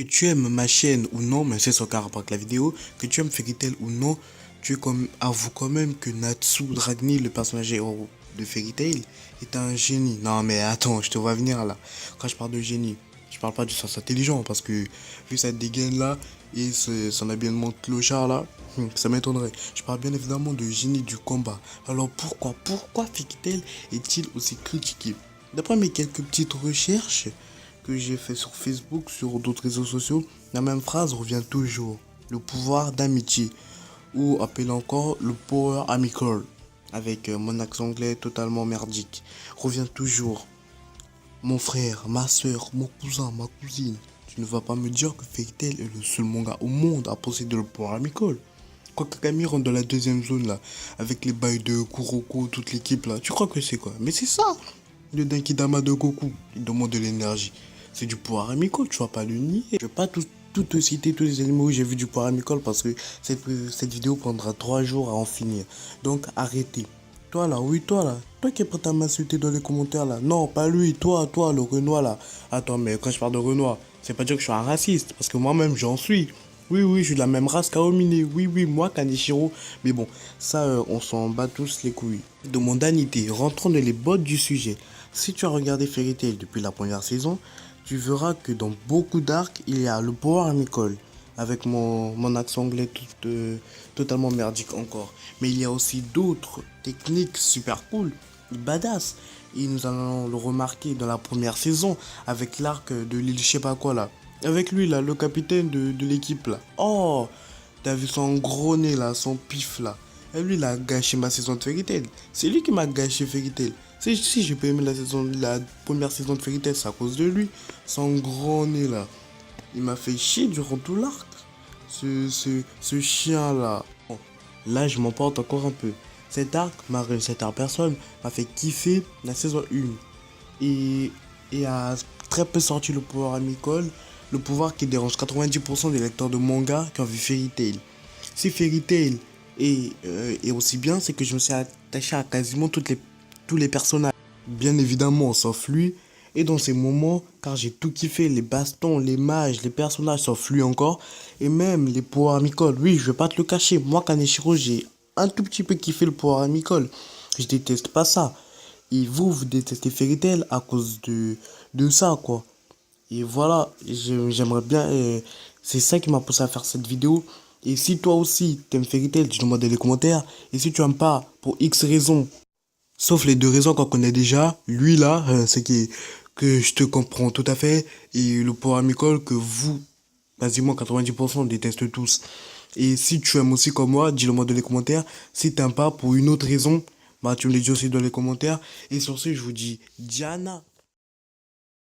Que tu aimes ma chaîne ou non, mais c'est son cas rapport avec la vidéo, que tu aimes Fairy Tail ou non, avoue quand même que Natsu Dragni, le personnage héros de Fairy Tail, est un génie. Non mais attends, je te vois venir là. Quand je parle de génie, je parle pas du sens intelligent, parce que vu cette dégaine là et son habillement de clochard là, ça m'étonnerait. Je parle bien évidemment de génie du combat. Alors pourquoi Fairy Tail est-il aussi critiqué? D'après mes quelques petites recherches que j'ai fait sur Facebook, sur d'autres réseaux sociaux, la même phrase revient toujours. Le pouvoir d'amitié, ou appelé encore le power amical, avec mon accent anglais totalement merdique, revient toujours. Mon frère, ma soeur, mon cousin, ma cousine, tu ne vas pas me dire que Fairy Tail est le seul manga au monde à posséder le pouvoir amical. Quand Kakami rentre dans la deuxième zone là, avec les bails de Kuroko, toute l'équipe là, tu crois que c'est quoi? Mais c'est ça, le Dankidama de Goku, il demande de l'énergie. C'est du pouvoir amical, tu vas pas le nier. Je vais pas tout te citer tous les animaux où j'ai vu du pouvoir amical parce que cette vidéo prendra 3 jours à en finir. Donc arrêtez. Toi là, oui toi là, toi qui es prêt à m'insulter dans les commentaires là. Non, pas lui, toi, le Renoir là. Attends, mais quand je parle de Renoir, c'est pas dire que je suis un raciste, parce que moi-même j'en suis. Oui, je suis de la même race qu'Aomine. Oui, moi, Kaneshiro. Mais bon, ça, on s'en bat tous les couilles. De mondanité, rentrons dans les bottes du sujet. Si tu as regardé Fairy Tail depuis la première saison, tu verras que dans beaucoup d'arcs, il y a le pouvoir amical. Avec mon accent anglais totalement merdique encore. Mais il y a aussi d'autres techniques super cool, badass. Et nous allons le remarquer dans la première saison avec l'arc de l'île je sais pas quoi là. Avec lui là, le capitaine de l'équipe là. Oh, t'as vu son gros nez là, son pif là. Et lui il a gâché ma saison de Fairy Tail. C'est lui qui m'a gâché Fairy Tail. Si j'ai pas aimé la première saison de Fairy Tail, c'est à cause de lui. Son gros nez là. Il m'a fait chier durant tout l'arc. Ce chien là. Bon, là je m'emporte encore un peu. Cet arc personne m'a fait kiffer la saison 1. Et a très peu sorti le pouvoir amical. Le pouvoir qui dérange 90% des lecteurs de manga qui ont vu Fairy Tail. Si Fairy Tail est aussi bien, c'est que je me suis attaché à quasiment tous les personnages. Bien évidemment, sauf lui. Et dans ces moments, car j'ai tout kiffé, les bastons, les mages, les personnages, sauf lui encore. Et même les pouvoirs amicaux. Oui, je vais pas te le cacher. Moi, Kaneshiro, j'ai un tout petit peu kiffé le pouvoir amical. Je déteste pas ça. Et vous détestez Fairy Tail à cause de ça, quoi. Et voilà, j'aimerais bien. C'est ça qui m'a poussé à faire cette vidéo. Et si toi aussi t'aimes Fairy Tail, dis-le moi dans les commentaires. Et si tu aimes pas, pour X raisons, sauf les deux raisons qu'on connaît déjà, lui là, que je te comprends tout à fait, et le pouvoir amical que vous, quasiment 90% détestent tous. Et si tu aimes aussi comme moi, dis-le moi dans les commentaires. Si t'aimes pas pour une autre raison, bah tu me le dis aussi dans les commentaires. Et sur ce, je vous dis Diana.